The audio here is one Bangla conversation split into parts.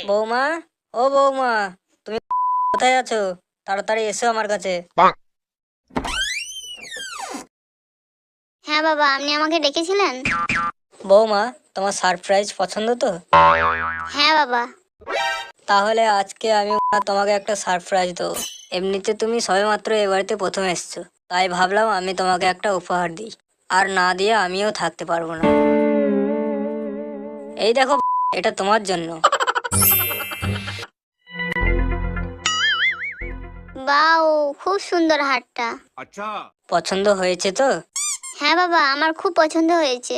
বৌমা, ও বৌমা, তুমি কোথায় আছো? তাড়াতাড়ি এসো আমার কাছে। হ্যাঁ বাবা, আপনি আমাকে ডেকেছিলেন? বৌমা, তোমার সারপ্রাইজ পছন্দ তো? হ্যাঁ বাবা। তাহলে আজকে আমি তোমাকে একটা সারপ্রাইজ দেবো। এমনিতে তুমি সবেমাত্র এ বাড়িতে প্রথম এসছো, তাই ভাবলাম আমি তোমাকে একটা উপহার দিই। আর না দিয়ে আমিও থাকতে পারবো না। এই দেখো, এটা তোমার জন্য। বাও, খুব সুন্দর হারটা। পছন্দ হয়েছে তো? হ্যাঁ বাবা, আমার খুব পছন্দ হয়েছে।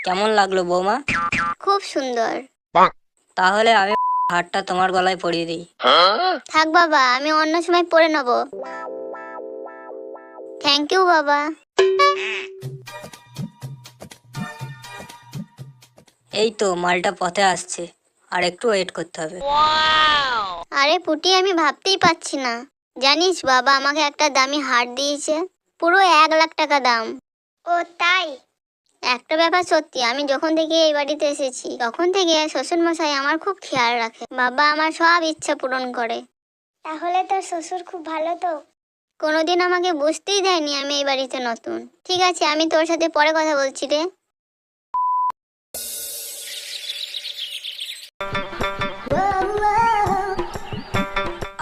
কেমন লাগলো বৌমা? খুব সুন্দর। তাহলে আমি হারটা তোমার গলায় পরিয়ে দিই। থাক বাবা, আমি অন্য সময় পরে নেব। থ্যাংক ইউ বাবা। এই তো মালটা পথে আসছে, আর একটু ওয়েট করতে হবে। আরে পুটি, আমি ভাবতেই পারছি না। জানিস বাবা আমাকে একটা দামি হার দিয়েছে, পুরো 1 লাখ টাকা দাম। ও তাই? একটা ব্যাপার সত্যি, আমি যখন থেকে এই বাড়িতে এসেছি তখন থেকে শ্বশুর মশাই আমার খুব খেয়াল রাখে। বাবা আমার সব ইচ্ছা পূরণ করে। তাহলে তোর শ্বশুর খুব ভালো তো? কোনোদিন আমাকে বুঝতেই দেয়নি আমি এই বাড়িতে নতুন। ঠিক আছে, আমি তোর সাথে পরে কথা বলছি রে।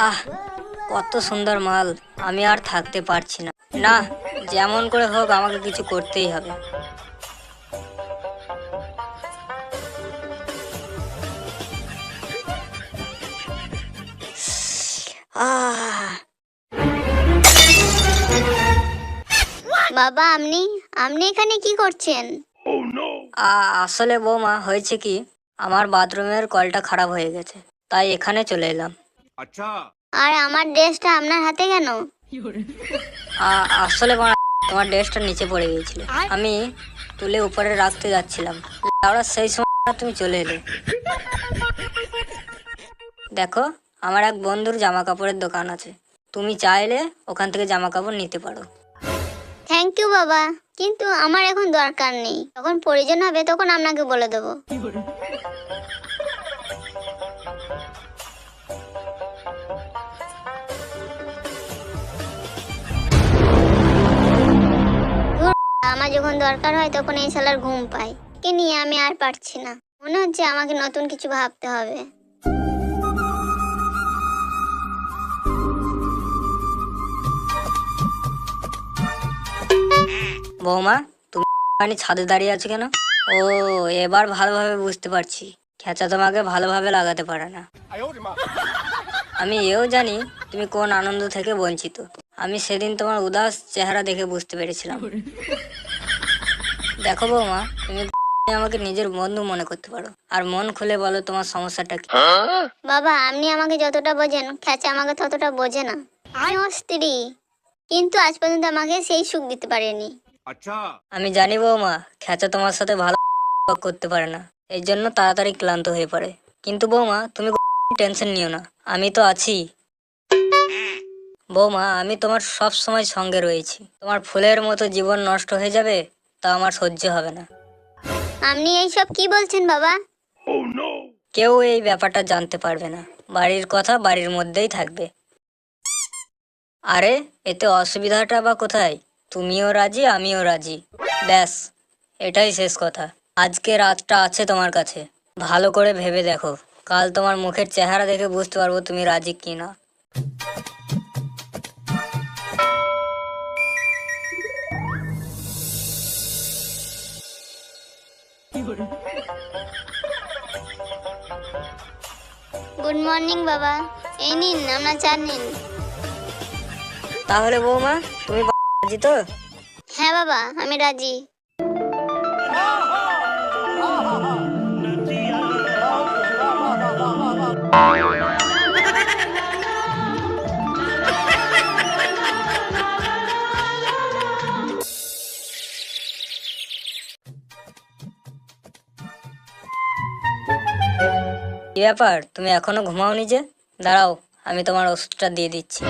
আহ, কত সুন্দর মাল! আমি আর থাকতে পারছি না। না, যেমন করে হোক আমাকে কিছু করতেই হবে। আহ, বাবা, আপনি আপনি এখানে কি করছেন? আসলে বৌমা, হয়েছে কি, আমার বাথরুমের কলটা খারাপ হয়ে গেছে, তাই এখানে চলে এলাম। আর আমার ড্রেসটা আপনার হাতে কেন? আসলে তোমার ড্রেসটা নিচে পড়ে গিয়েছিল, আমি তুলে উপরে রাখতে যাচ্ছিলাম। ওরা সেই সময় তুমি চলে এলে। দেখো, আমার এক বন্ধুর জামা কাপড়ের দোকান আছে, তুমি চাইলে ওখান থেকে জামা কাপড় নিতে পারো। থ্যাংক ইউ বাবা, কিন্তু আমার এখন দরকার নেই। যখন প্রয়োজন হবে তখন আপনাকে বলে দেবো। ধুর, আমার যখন দরকার হয় তখন এই শালার ঘুম পায়। কে নিয়ে আমি আর পারছি না। মনে হচ্ছে আমাকে নতুন কিছু ভাবতে হবে। বৌমা, তুমি ছাদে দাঁড়িয়ে আছো কেন? ও, এবার ভালোভাবে বুঝতে পারছি, খেঁচা তোমাকে ভালোভাবে লাগাতে পারে না। আমি এও জানি তুমি কোন আনন্দ থেকে বঞ্চিত। আমি সেদিন তোমার উদাস চেহারা দেখে বুঝতে পেরেছিলাম। দেখো বৌমা, তুমি আমাকে নিজের বন্ধু মনে করতে পারো, আর মন খুলে বলো তোমার সমস্যাটা কি। বাবা, আপনি আমাকে যতটা বোঝেন, খেঁচা আমাকে ততটা বোঝে না। আমি ওর স্ত্রী, কিন্তু আজ পর্যন্ত আমাকে সেই সুখ দিতে পারেনি। আমি জানি বৌমা, খেঁচা তোমার সাথে ভালো করতে পারে না, এই জন্য তাড়াতাড়ি ক্লান্ত হয়ে পড়ে। কিন্তু বৌমা, তুমি টেনশন নিও না, আমি তো আছি। বৌমা, আমি তোমার সব সময় সঙ্গে রয়েছি। তোমার ফুলের মতো জীবন নষ্ট হয়ে যাবে, তা আমার সহ্য হবে না। আপনি এইসব কি বলছেন বাবা? কেউ এই ব্যাপারটা জানতে পারবে না, বাড়ির কথা বাড়ির মধ্যেই থাকবে। আরে, এতে অসুবিধাটা বা কোথায়? তুমিও রাজি, আমিও রাজি, ব্যাস, এটাই শেষ কথা। আজকে রাতটা আছে তোমার কাছে, ভালো করে ভেবে দেখো। কাল তোমার মুখের চেহারা দেখে বুঝতে পারবো তুমি রাজি কি না। গুড মর্নিং বাবা, এই নিন আপনার চা নিন। তাহলে বৌমা, তুমি রাজি তো? হ্যাঁ বাবা, আমি রাজি। কি ব্যাপার, তুমি এখনো ঘুমাওনি যে? দাঁড়াও, আমি তোমার ওষুধটা দিয়ে দিচ্ছি।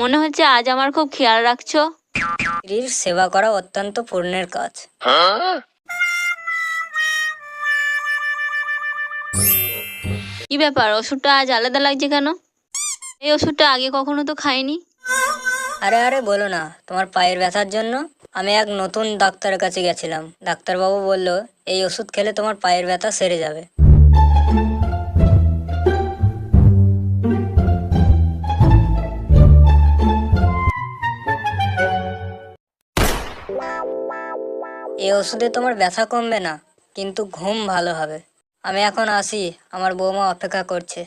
মনে হচ্ছে আজ আমার খুব খেয়াল রাখছো। স্ত্রীর সেবা করা অত্যন্ত পুণ্যের কাজ। কি ব্যাপার, ওষুধটা আজ আলাদা লাগছে কেন? এই ওষুধটা আগে কখনো তো খাইনি। আরে আরে বলো না, তোমার পায়ের ব্যথার জন্য আমি এক নতুন ডাক্তারের কাছে গেছিলাম। ডাক্তারবাবু বলল এই ওষুধ খেলে তোমার পায়ের ব্যথা সেরে যাবে। এই ওষুধে তোমার ব্যথা কমবে না, কিন্তু ঘুম ভালো হবে। আমি এখন আসি, আমার বৌমা অপেক্ষা করছে।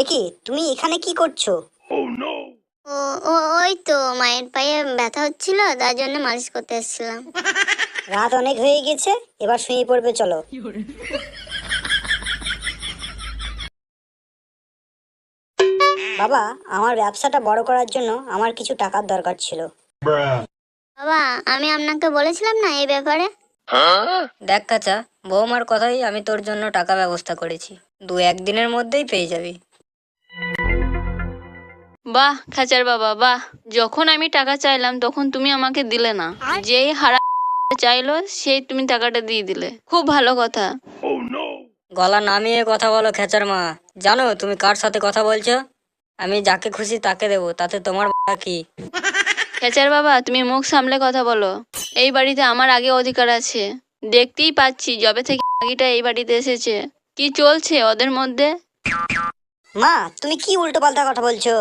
একি তুমি এখানে কি করছো? ও ও ওই তো মায়ের পায়ে ব্যথা হচ্ছিল, তার জন্য মালিশ করতে এসেছিলাম। রাত অনেক হয়ে গেছে, এবার শুয়ে পড়বে, চলো। বাবা, আমার ব্যবসাটা বড় করার জন্য আমার কিছু টাকার দরকার ছিল। বাবা, আমি আপনাকে বলেছিলাম না এই ব্যাপারে? দেখ কাচা, বৌমার কথাই আমি তোর জন্য টাকা ব্যবস্থা করেছি। 2-1 দিনের মধ্যেই পেয়ে যাবি। বাহ খাঁচার বাবা বাহ, যখন আমি টাকা চাইলাম তখন তুমি আমাকে দিলে না, যেই হারা চাইলো সেই তুমি টাকাটা দিয়ে দিলে, খুব ভালো কথা। গলা নামিয়ে কথা বলো খেচার মা। জানো তুমি কার সাথে কথা বলছো? আমি যাকে খুশি তাকে দেবো, তাতে তোমার কি? খেচার বাবা, তুমি মুখ সামলে কথা বলো। এই বাড়িতে আমার আগে অধিকার আছে। দেখতেই পাচ্ছি যবে থেকে আগিটা এই বাড়িতে এসেছে, কি চলছে ওদের মধ্যে। মা, তুমি কি উল্টো পাল্টা কথা বলছো?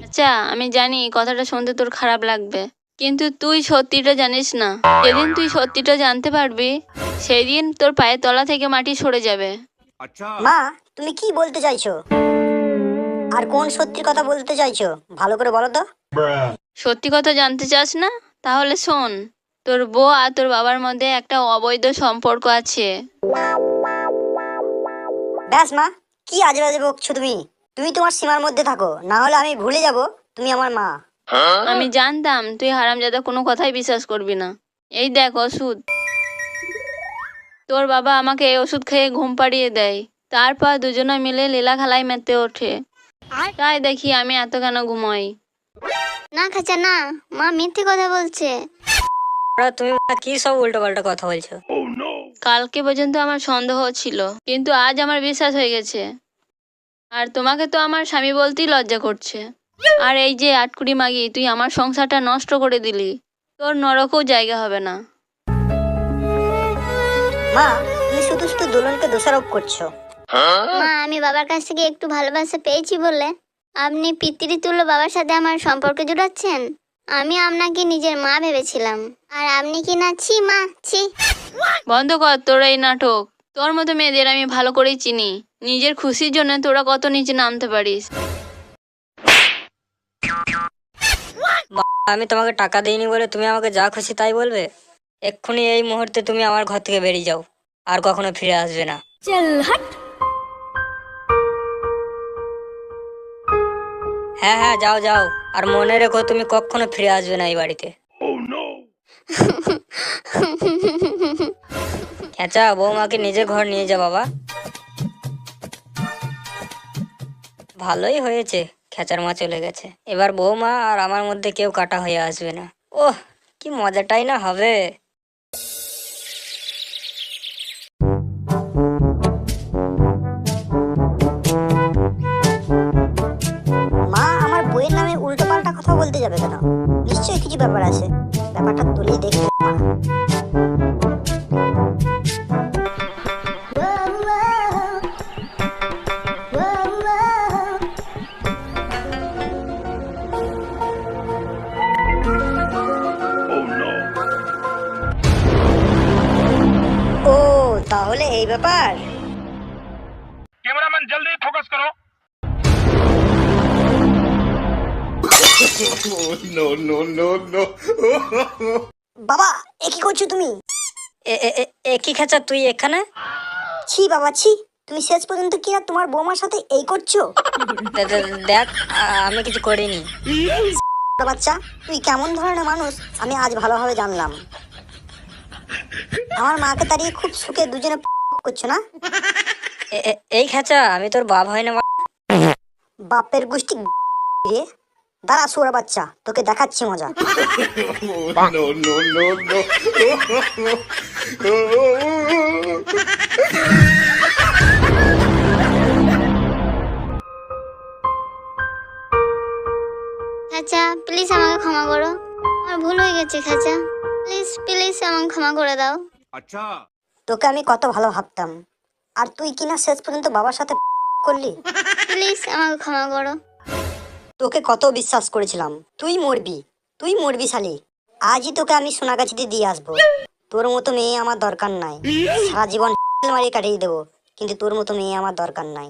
আচ্ছা, আমি জানি কথাটা শুনতে তোর খারাপ লাগবে, কিন্তু তুই সত্যিটা জানিস না। যেদিন তুই সত্যিটা জানতে পারবি, সেই দিন তোর পায়ের তলা থেকে মাটি সরে যাবে। মা, তুমি কি বলতে চাইছো? আর কোন সত্যির কথা বলতে চাইছো, ভালো করে বলো তো। সত্যি কথা জানতে চাস না? তাহলে শোন, তোর বউ আর তোর বাবার মধ্যে একটা অবৈধ সম্পর্ক আছে। ব্যাস মা, কি আজে বাজে বকছো তুমি? তুমি তোমার সীমার মধ্যে থাকো, না হলে আমি ভুলে যাব তুমি আমার মা। আমি জানতাম তুই হারামজাদা কোনো কথাই বিশ্বাস করবি না। এই দেখ ওষুধ। তোর বাবা আমাকে এই ওষুধ খেয়ে ঘুম পাড়িয়ে দেয়, তারপর দুজনে মিলে লীলা খেলায় মেতে ওঠে। তাই দেখি আমি এত কেন ঘুমাই। না খাঁচা না, মা মিথ্যে কথা বলছে। ওরা তুমি কি সব উল্টো পাল্টা কথা বলছো? কালকে পর্যন্ত আমার সন্দেহ ছিল, কিন্তু আজ আমার বিশ্বাস হয়ে গেছে। আর তোমাকে তো আমার স্বামী বলতেই লজ্জা করছে। আর এই যে আটকুড়ি মাগি, তুই আমার সংসারটা নষ্ট করে দিলি, তোর নরকেও জায়গা হবে না। মা, তুমি শুধু শুধু দোলনকে দোষারোপ করছো। মা, আমি বাবার কাছ থেকে একটু ভালোবাসা পেয়েছি বলে আপনি পিতৃতুল্য বাবার সাথে আমার সম্পর্ক জুড়াচ্ছেন। আমি আপনাকে নিজের মা ভেবেছিলাম, আর আপনি কি না, ছি মা ছি। বন্ধ কর তোর এই নাটক। তোর মতো মেয়েদের আমি ভালো করেই চিনি। নিজের খুশির জন্য তোরা কত নিচে নামতে পারিস। আমি তোমাকে টাকা দিইনি বলে তুমি আমাকে যা খুশি তাই বলবে? এক্ষুনি এই মুহূর্তে তুমি আমার ঘর থেকে বেরিয়ে যাও, আর কখনো ফিরে আসবে না। হ্যাঁ হ্যাঁ, যাও যাও, আর মনে রেখো তুমি কখনো ফিরে আসবে না এই বাড়িতে। খেঁচা, বৌমাকে নিজে ঘর নিয়ে যা বাবা। ভালোই হয়েছে, খেঁচার মা চলে গেছে। এবার বৌমা আর আমার মধ্যে কেউ কাটা হয়ে আসবে না। ওহ, কি মজাটাই না হবে। মা আমার বইয়ের নামে উল্টো পাল্টা কথা বলতে যাবে কেন? নিশ্চয়ই কিছু ব্যাপার আছে, ব্যাপারটা তুলেই দেখবে। ও, তাহলে এই ব্যাপার। कैमरामैन जल्दी फोकस करो। বাবা, এ কি করছো তুমি? এ এ এ- এ কি খেঁচা, তুই এখানে? ছি বাবা ছি, তুমি শেষ পর্যন্ত কি আর তোমার বৌমার সাথে এই করছো? দেখ, আমি কিছু করিনি। বাচ্চা, তুই কেমন ধরনের মানুষ আমি আজ ভালোভাবে জানলাম। আমার মাকে তাড়িয়ে খুব সুখে দুজনে করছো না? এই খেচা, আমি তোর বাপ হয় না মা। বাপের গোষ্ঠী রে। দাঁড়া শুয়োর বাচ্চা, তোকে দেখাচ্ছি মজা। No, no, no, no. খাঁচা প্লিজ আমাকে ক্ষমা করো, আমার ভুল হয়ে গেছে খাঁচা, প্লিজ প্লিজ আমাকে ক্ষমা করে দাও। তোকে আমি কত ভালো ভাবতাম, আর তুই কিনা শেষ পর্যন্ত বাবার সাথে করলি। প্লিজ আমাকে ক্ষমা করো। তোকে কত বিশ্বাস করেছিলাম, তুই মরবি, তুই মরবি শালি। আজই তোকে আমি সোনাগাছিতে দিয়ে আসবো। তোর মতো মেয়ে আমার দরকার নাই, সারা জীবন মারিয়ে কাটিয়ে দেবো, কিন্তু তোর মতো মেয়ে আমার দরকার নাই।